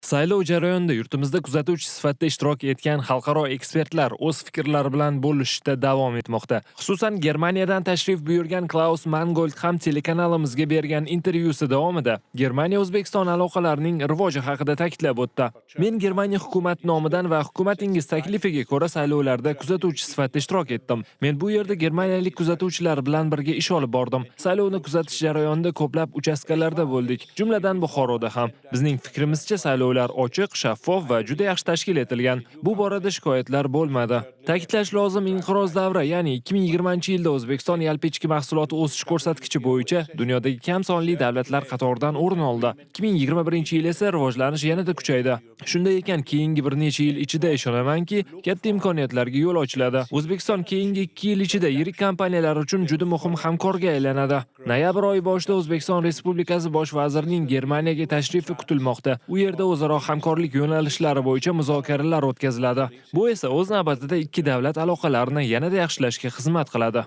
Saylov jarayonida yurtimizda kuzatuvchi sifatida ishtirok etgan xalqaro ekspertlar o'z fikrlari bilan bo'lishishda davom etmoqda. Xususan, Germaniyadan tashrif buyurgan Klaus Mangold ham telekanalimizga bergan intervyusi davomida Germaniya O'zbekiston aloqalarining rivoji haqida ta'kidlab o'tdi. Men Germaniya hukumat nomidan va hukumatingiz taklifiga ko'ra saylovlarda kuzatuvchi sifatida ishtirok etdim. Men bu yerda germaniyalik kuzatuvchilar bilan birga ish olib bordim. Saylovni kuzatish jarayonida ko'plab uchastkalarda bo'ldik, jumladan Buxoroda ham. Bizning fikrimizcha saylovlar ochiq, shaffof va juda yaxshi tashkil etilgan. Bu borada shikoyatlar bo'lmadi. Ta'kidlash lozim, inqiroz davri, ya'ni 2020-yilda O'zbekiston yalpi ichki mahsuloti o'sish ko'rsatkichi bo'yicha dunyodagi kam sonli davlatlar qatoridan o'rin oldi. 2021-yil esa rivojlanish yanada kuchaydi. Shunday ekan, keyingi bir necha yil ichida ishonamanki, katta imkoniyatlarga yo'l ochiladi. O'zbekiston keyingi 2 yil ichida yirik kompaniyalar uchun juda muhim hamkorga aylanadi. Noyabr oyi boshida O'zbekiston Respublikasi bosh vazirining Germaniyaga tashrifi kutilmoqda. U yerda o'zaro hamkorlik yo'nalishlari bo'yicha muzokaralar o'tkaziladi. Bu esa o'z navbatida ikki davlat aloqalarini yanada yaxshilashga xizmat qiladi.